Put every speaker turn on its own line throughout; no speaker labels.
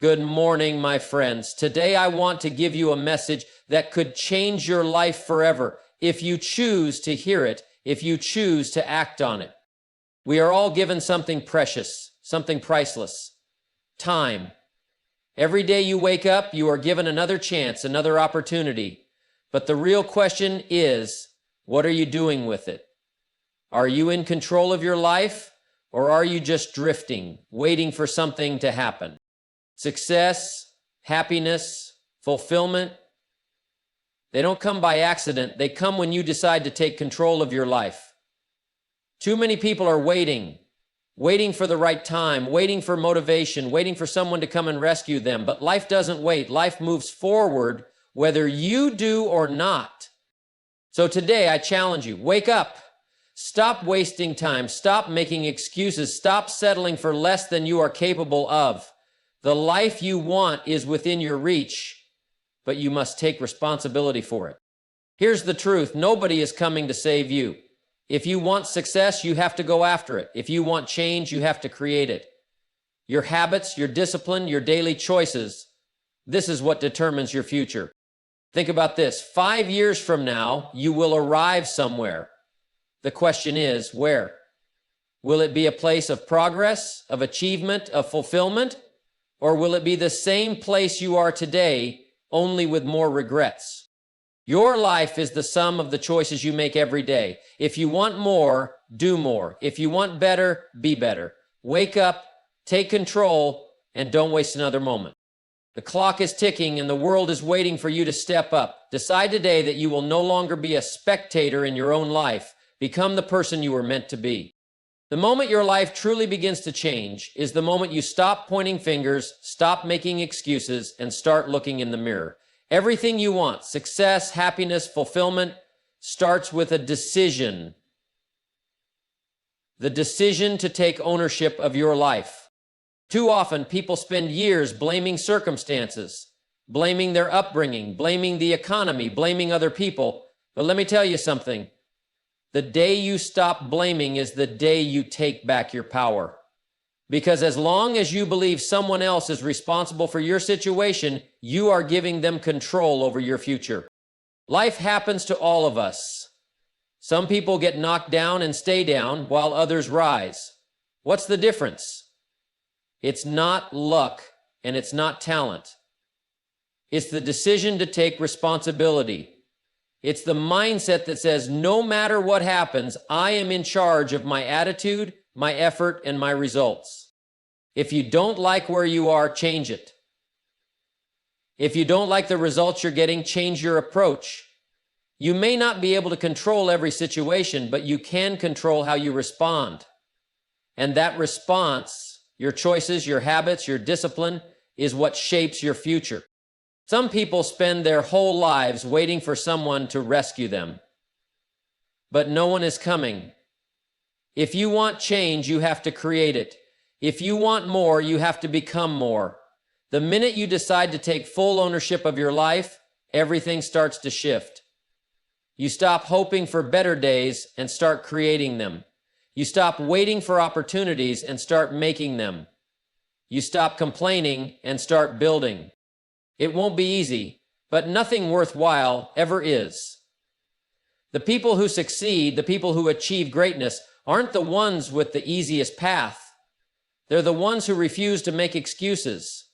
Good morning, my friends. Today I want to give you a message that could change your life forever if you choose to hear it, if you choose to act on it. We are all given something precious, something priceless: time. Every day you wake up, you are given another chance, another opportunity. But the real question is, what are you doing with it? Are you in control of your life, or are you just drifting, waiting for something to happen? Success, happiness, fulfillment, they don't come by accident. They come when you decide to take control of your life. Too many people are waiting for the right time, waiting for motivation, waiting for someone to come and rescue them. But life doesn't wait. Life moves forward whether you do or not. So today I challenge you, wake up. Stop wasting time. Stop making excuses. Stop settling for less than you are capable of. The life you want is within your reach, but you must take responsibility for it. Here's the truth. Nobody is coming to save you. If you want success, you have to go after it. If you want change, you have to create it. Your habits, your discipline, your daily choices, this is what determines your future. Think about this. 5 years from now, you will arrive somewhere. The question is, where? Will it be a place of progress, of achievement, of fulfillment? Or will it be the same place you are today, only with more regrets? Your life is the sum of the choices you make every day. If you want more, do more. If you want better, be better. Wake up, take control, and don't waste another moment. The clock is ticking and the world is waiting for you to step up. Decide today that you will no longer be a spectator in your own life. Become the person you were meant to be. The moment your life truly begins to change is the moment you stop pointing fingers, stop making excuses, and start looking in the mirror. Everything you want, success, happiness, fulfillment, starts with a decision. The decision to take ownership of your life. Too often, people spend years blaming circumstances, blaming their upbringing, blaming the economy, blaming other people. But let me tell you something. The day you stop blaming is the day you take back your power. Because as long as you believe someone else is responsible for your situation, you are giving them control over your future. Life happens to all of us. Some people get knocked down and stay down, while others rise. What's the difference? It's not luck, and it's not talent. It's the decision to take responsibility. It's the mindset that says, no matter what happens, I am in charge of my attitude, my effort, and my results. If you don't like where you are, change it. If you don't like the results you're getting, change your approach. You may not be able to control every situation, but you can control how you respond. And that response, your choices, your habits, your discipline, is what shapes your future. Some people spend their whole lives waiting for someone to rescue them, but no one is coming. If you want change, you have to create it. If you want more, you have to become more. The minute you decide to take full ownership of your life, everything starts to shift. You stop hoping for better days and start creating them. You stop waiting for opportunities and start making them. You stop complaining and start building. It won't be easy, but nothing worthwhile ever is. The people who succeed, the people who achieve greatness, aren't the ones with the easiest path. They're the ones who refuse to make excuses.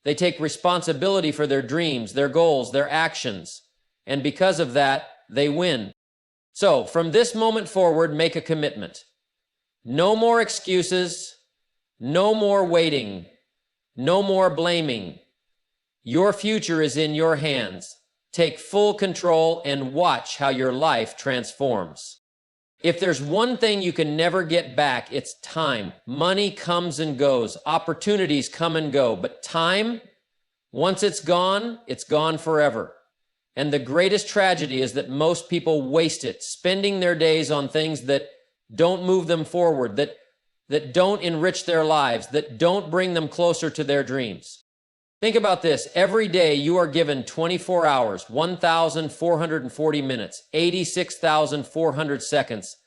They take responsibility for their dreams, their goals, their actions, and because of that, they win. So, from this moment forward, make a commitment. No more excuses, no more waiting, no more blaming. Your future is in your hands. Take full control and watch how your life transforms. If there's one thing you can never get back, it's time. Money comes and goes. Opportunities come and go. But time, once it's gone forever. And the greatest tragedy is that most people waste it, spending their days on things that don't move them forward, that don't enrich their lives, that don't bring them closer to their dreams. Think about this. Every day you are given 24 hours, 1,440 minutes, 86,400 seconds.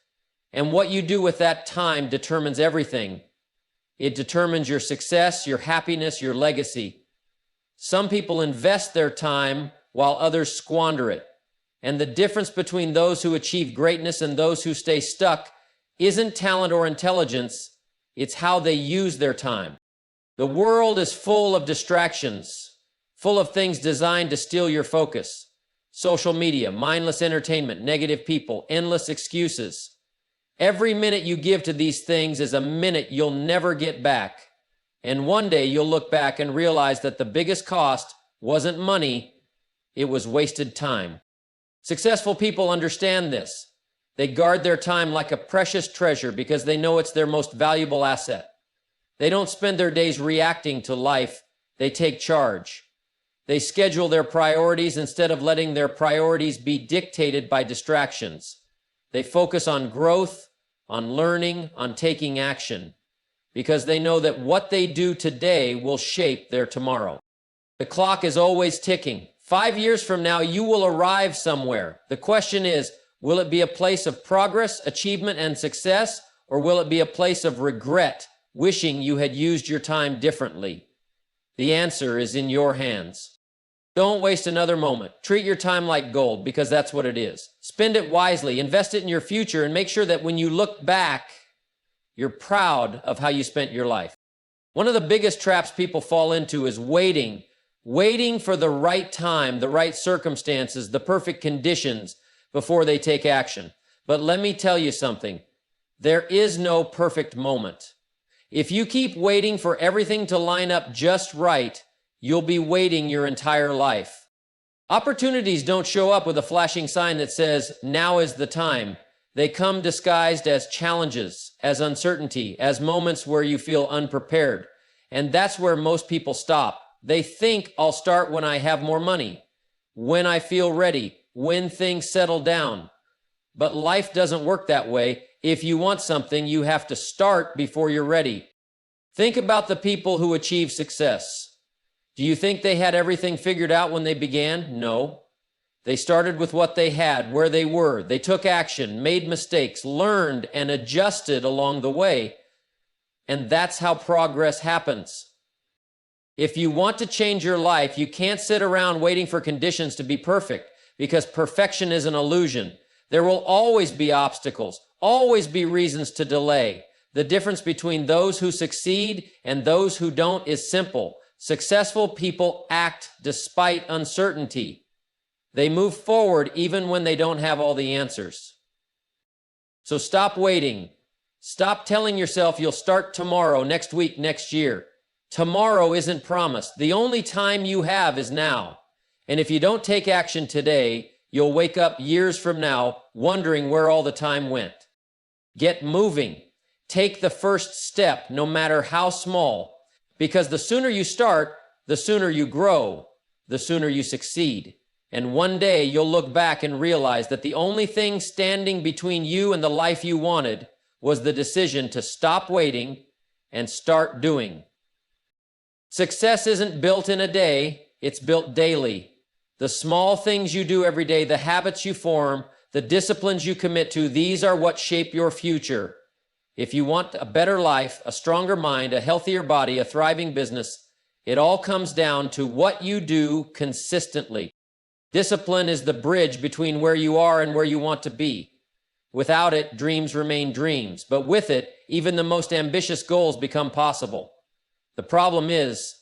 And what you do with that time determines everything. It determines your success, your happiness, your legacy. Some people invest their time while others squander it. And the difference between those who achieve greatness and those who stay stuck isn't talent or intelligence, it's how they use their time. The world is full of distractions, full of things designed to steal your focus. Social media, mindless entertainment, negative people, endless excuses. Every minute you give to these things is a minute you'll never get back. And one day you'll look back and realize that the biggest cost wasn't money, it was wasted time. Successful people understand this. They guard their time like a precious treasure because they know it's their most valuable asset. They don't spend their days reacting to life, they take charge. They schedule their priorities instead of letting their priorities be dictated by distractions. They focus on growth, on learning, on taking action, because they know that what they do today will shape their tomorrow. The clock is always ticking. 5 years from now, you will arrive somewhere. The question is, will it be a place of progress, achievement, and success, or will it be a place of regret, wishing you had used your time differently? The answer is in your hands. Don't waste another moment. Treat your time like gold, because that's what it is. Spend it wisely, invest it in your future, and make sure that when you look back, you're proud of how you spent your life. One of the biggest traps people fall into is waiting for the right time, the right circumstances, the perfect conditions before they take action. But let me tell you something. There is no perfect moment. If you keep waiting for everything to line up just right, you'll be waiting your entire life. Opportunities don't show up with a flashing sign that says, now is the time. They come disguised as challenges, as uncertainty, as moments where you feel unprepared. And that's where most people stop. They think, I'll start when I have more money, when I feel ready, when things settle down. But life doesn't work that way. If you want something, you have to start before you're ready. Think about the people who achieve success. Do you think they had everything figured out when they began? No. They started with what they had, where they were. They took action, made mistakes, learned, and adjusted along the way. And that's how progress happens. If you want to change your life, you can't sit around waiting for conditions to be perfect, because perfection is an illusion. There will always be obstacles, always be reasons to delay. The difference between those who succeed and those who don't is simple. Successful people act despite uncertainty. They move forward even when they don't have all the answers. So stop waiting. Stop telling yourself you'll start tomorrow, next week, next year. Tomorrow isn't promised. The only time you have is now. And if you don't take action today, you'll wake up years from now wondering where all the time went. Get moving. Take the first step, no matter how small. Because the sooner you start, the sooner you grow, the sooner you succeed. And one day you'll look back and realize that the only thing standing between you and the life you wanted was the decision to stop waiting and start doing. Success isn't built in a day, it's built daily. The small things you do every day, the habits you form, the disciplines you commit to, these are what shape your future. If you want a better life, a stronger mind, a healthier body, a thriving business, it all comes down to what you do consistently. Discipline is the bridge between where you are and where you want to be. Without it, dreams remain dreams, but with it, even the most ambitious goals become possible. The problem is,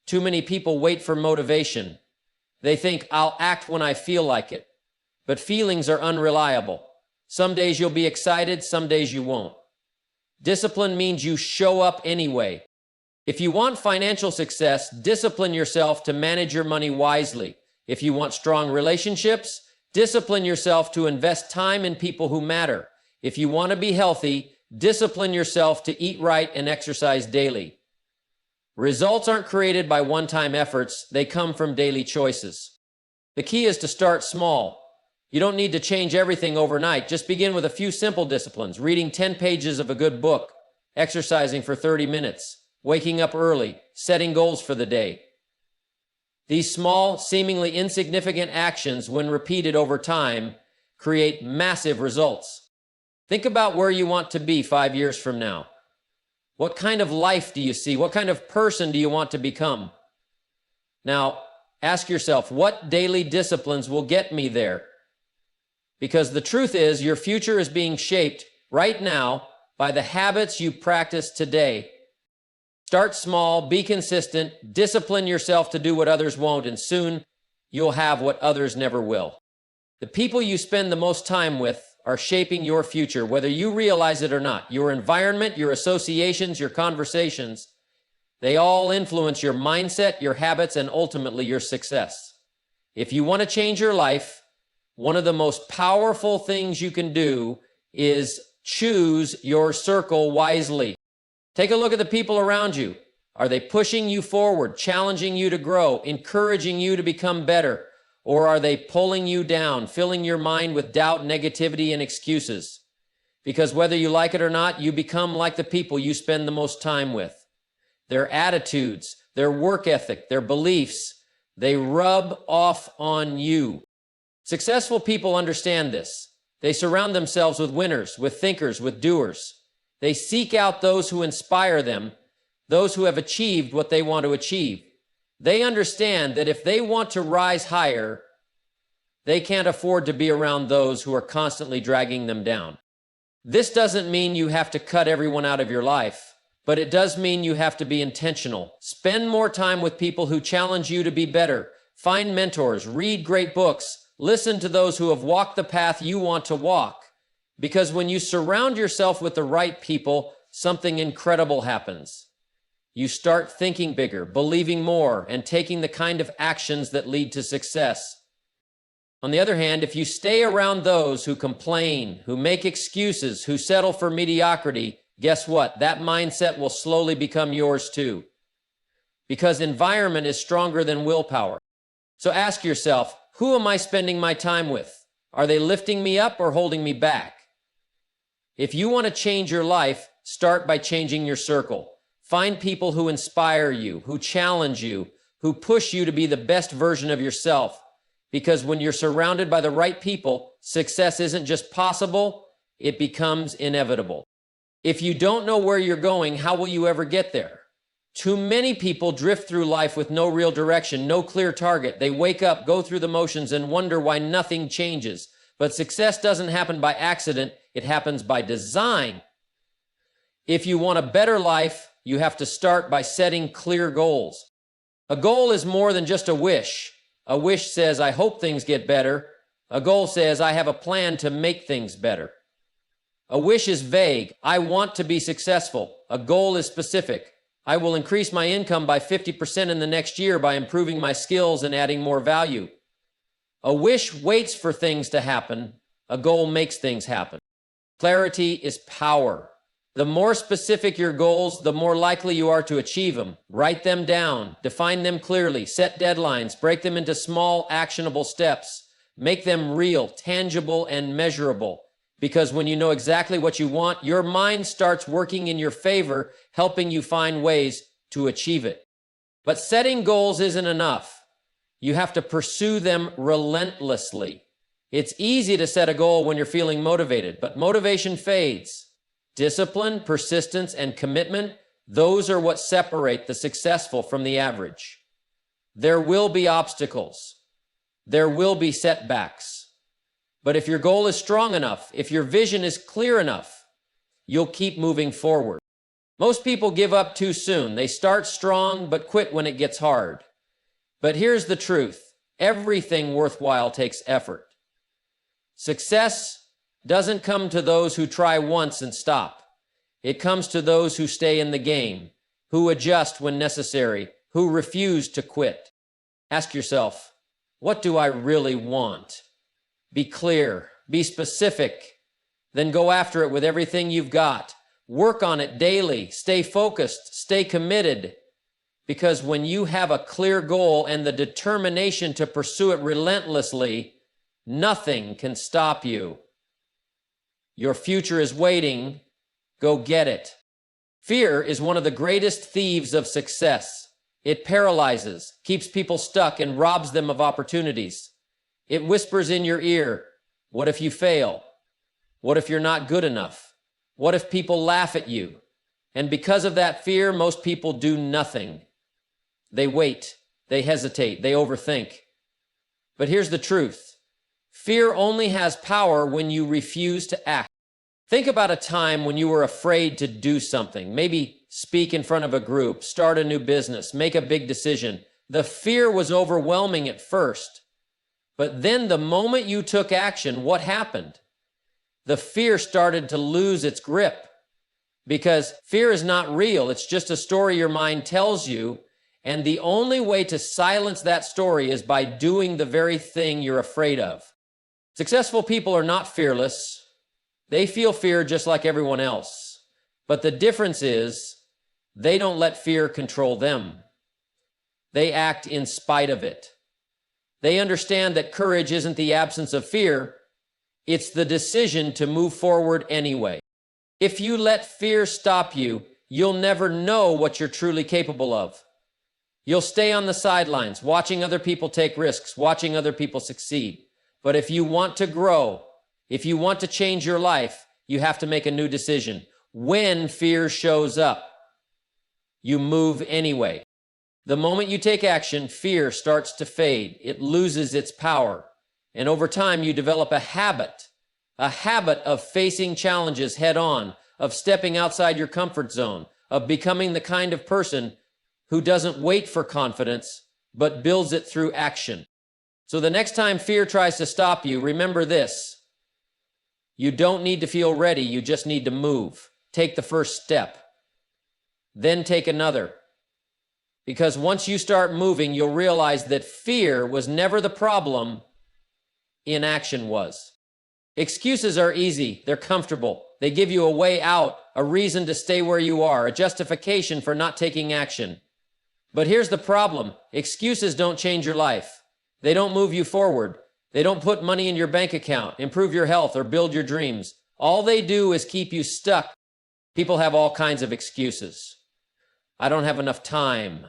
too many people wait for motivation. They think, I'll act when I feel like it. But feelings are unreliable. Some days you'll be excited, some days you won't. Discipline means you show up anyway. If you want financial success, discipline yourself to manage your money wisely. If you want strong relationships, discipline yourself to invest time in people who matter. If you want to be healthy, discipline yourself to eat right and exercise daily. Results aren't created by one-time efforts, they come from daily choices. The key is to start small. You don't need to change everything overnight. Just begin with a few simple disciplines, reading 10 pages of a good book, exercising for 30 minutes, waking up early, setting goals for the day. These small, seemingly insignificant actions, when repeated over time, create massive results. Think about where you want to be 5 years from now. What kind of life do you see? What kind of person do you want to become? Now, ask yourself, what daily disciplines will get me there? Because the truth is, your future is being shaped right now by the habits you practice today. Start small, be consistent, discipline yourself to do what others won't, and soon you'll have what others never will. The people you spend the most time with are shaping your future, whether you realize it or not. Your environment, your associations, your conversations, they all influence your mindset, your habits, and ultimately your success. If you want to change your life, one of the most powerful things you can do is choose your circle wisely. Take a look at the people around you. Are they pushing you forward, challenging you to grow, encouraging you to become better? Or are they pulling you down, filling your mind with doubt, negativity, and excuses? Because whether you like it or not, you become like the people you spend the most time with. Their attitudes, their work ethic, their beliefs, they rub off on you. Successful people understand this. They surround themselves with winners, with thinkers, with doers. They seek out those who inspire them, those who have achieved what they want to achieve. They understand that if they want to rise higher, they can't afford to be around those who are constantly dragging them down. This doesn't mean you have to cut everyone out of your life, but it does mean you have to be intentional. Spend more time with people who challenge you to be better. Find mentors, read great books, listen to those who have walked the path you want to walk. Because when you surround yourself with the right people, something incredible happens. You start thinking bigger, believing more, and taking the kind of actions that lead to success. On the other hand, if you stay around those who complain, who make excuses, who settle for mediocrity, guess what? That mindset will slowly become yours too. Because environment is stronger than willpower. So ask yourself, who am I spending my time with? Are they lifting me up or holding me back? If you want to change your life, start by changing your circle. Find people who inspire you, who challenge you, who push you to be the best version of yourself. Because when you're surrounded by the right people, success isn't just possible, it becomes inevitable. If you don't know where you're going, how will you ever get there? Too many people drift through life with no real direction, no clear target. They wake up, go through the motions, and wonder why nothing changes. But success doesn't happen by accident, it happens by design. If you want a better life, you have to start by setting clear goals. A goal is more than just a wish. A wish says, I hope things get better. A goal says, I have a plan to make things better. A wish is vague. I want to be successful. A goal is specific. I will increase my income by 50% in the next year by improving my skills and adding more value. A wish waits for things to happen. A goal makes things happen. Clarity is power. The more specific your goals, the more likely you are to achieve them. Write them down, define them clearly, set deadlines, break them into small, actionable steps. Make them real, tangible, and measurable. Because when you know exactly what you want, your mind starts working in your favor, helping you find ways to achieve it. But setting goals isn't enough. You have to pursue them relentlessly. It's easy to set a goal when you're feeling motivated, but motivation fades. Discipline, persistence, and commitment, those are what separate the successful from the average. There will be obstacles. There will be setbacks. But if your goal is strong enough, if your vision is clear enough, you'll keep moving forward. Most people give up too soon. They start strong, but quit when it gets hard. But here's the truth. Everything worthwhile takes effort. Success doesn't come to those who try once and stop. It comes to those who stay in the game, who adjust when necessary, who refuse to quit. Ask yourself, what do I really want? Be clear, be specific, then go after it with everything you've got. Work on it daily, stay focused, stay committed, because when you have a clear goal and the determination to pursue it relentlessly, nothing can stop you. Your future is waiting. Go get it. Fear is one of the greatest thieves of success. It paralyzes, keeps people stuck, and robs them of opportunities. It whispers in your ear, what if you fail? What if you're not good enough? What if people laugh at you? And because of that fear, most people do nothing. They wait, they hesitate, they overthink. But here's the truth. Fear only has power when you refuse to act. Think about a time when you were afraid to do something, maybe speak in front of a group, start a new business, make a big decision. The fear was overwhelming at first, but then the moment you took action, what happened? The fear started to lose its grip, because fear is not real. It's just a story your mind tells you, and the only way to silence that story is by doing the very thing you're afraid of. Successful people are not fearless. They feel fear just like everyone else. But the difference is they don't let fear control them. They act in spite of it. They understand that courage isn't the absence of fear. It's the decision to move forward anyway. If you let fear stop you, you'll never know what you're truly capable of. You'll stay on the sidelines, watching other people take risks, watching other people succeed. But if you want to grow, if you want to change your life, you have to make a new decision. When fear shows up, you move anyway. The moment you take action, fear starts to fade. It loses its power. And over time, you develop a habit of facing challenges head on, of stepping outside your comfort zone, of becoming the kind of person who doesn't wait for confidence, but builds it through action. So the next time fear tries to stop you, remember this. You don't need to feel ready, you just need to move. Take the first step. Then take another. Because once you start moving, you'll realize that fear was never the problem, inaction was. Excuses are easy, they're comfortable. They give you a way out, a reason to stay where you are, a justification for not taking action. But here's the problem. Excuses don't change your life. They don't move you forward. They don't put money in your bank account, improve your health, or build your dreams. All they do is keep you stuck. People have all kinds of excuses. I don't have enough time.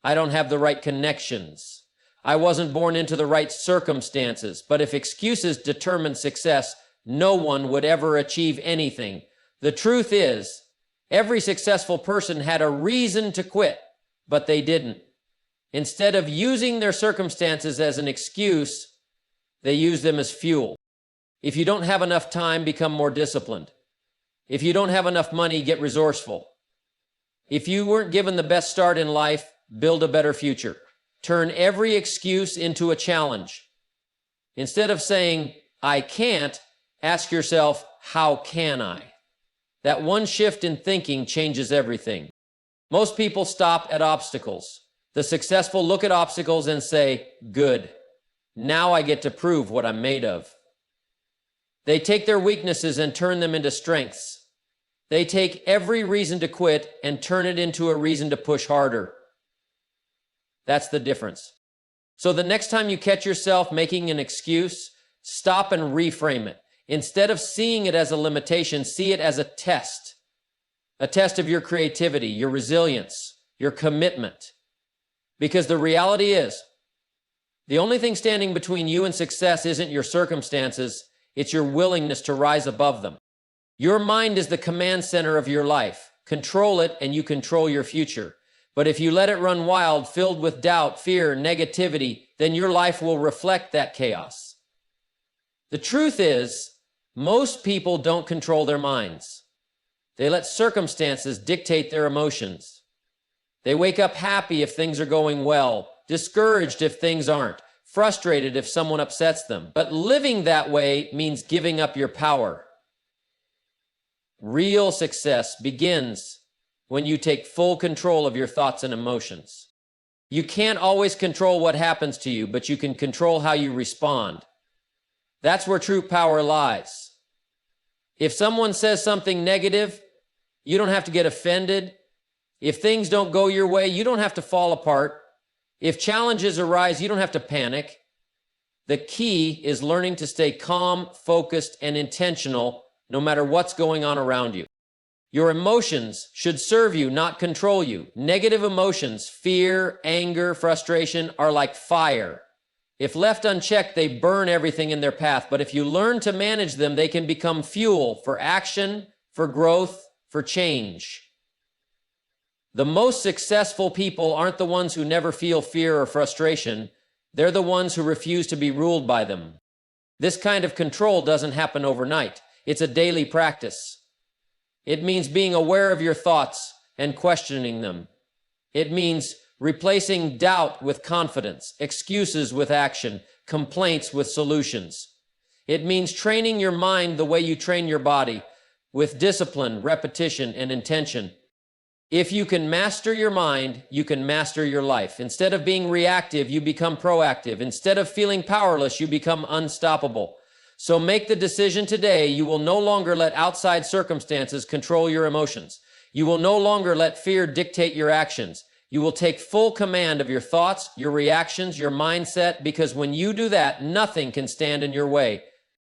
I don't have the right connections. I wasn't born into the right circumstances. But if excuses determine success, no one would ever achieve anything. The truth is, every successful person had a reason to quit, but they didn't. Instead of using their circumstances as an excuse, they use them as fuel. If you don't have enough time, become more disciplined. If you don't have enough money, get resourceful. If you weren't given the best start in life, build a better future. Turn every excuse into a challenge. Instead of saying, I can't, ask yourself, how can I? That one shift in thinking changes everything. Most people stop at obstacles. The successful look at obstacles and say, good. Now I get to prove what I'm made of. They take their weaknesses and turn them into strengths. They take every reason to quit and turn it into a reason to push harder. That's the difference. So the next time you catch yourself making an excuse, stop and reframe it. Instead of seeing it as a limitation, see it as a test of your creativity, your resilience, your commitment. Because the reality is, the only thing standing between you and success isn't your circumstances, it's your willingness to rise above them. Your mind is the command center of your life. Control it and you control your future. But if you let it run wild, filled with doubt, fear, negativity, then your life will reflect that chaos. The truth is, most people don't control their minds. They let circumstances dictate their emotions. They wake up happy if things are going well, discouraged if things aren't, frustrated if someone upsets them. But living that way means giving up your power. Real success begins when you take full control of your thoughts and emotions. You can't always control what happens to you, but you can control how you respond. That's where true power lies. If someone says something negative, you don't have to get offended. If things don't go your way, you don't have to fall apart. If challenges arise, you don't have to panic. The key is learning to stay calm, focused, and intentional no matter what's going on around you. Your emotions should serve you, not control you. Negative emotions, fear, anger, frustration, are like fire. If left unchecked, they burn everything in their path. But if you learn to manage them, they can become fuel for action, for growth, for change. The most successful people aren't the ones who never feel fear or frustration. They're the ones who refuse to be ruled by them. This kind of control doesn't happen overnight. It's a daily practice. It means being aware of your thoughts and questioning them. It means replacing doubt with confidence, excuses with action, complaints with solutions. It means training your mind the way you train your body, with discipline, repetition, and intention. If you can master your mind, you can master your life. Instead of being reactive, you become proactive. Instead of feeling powerless, you become unstoppable. So make the decision today. You will no longer let outside circumstances control your emotions. You will no longer let fear dictate your actions. You will take full command of your thoughts, your reactions, your mindset, because when you do that, nothing can stand in your way.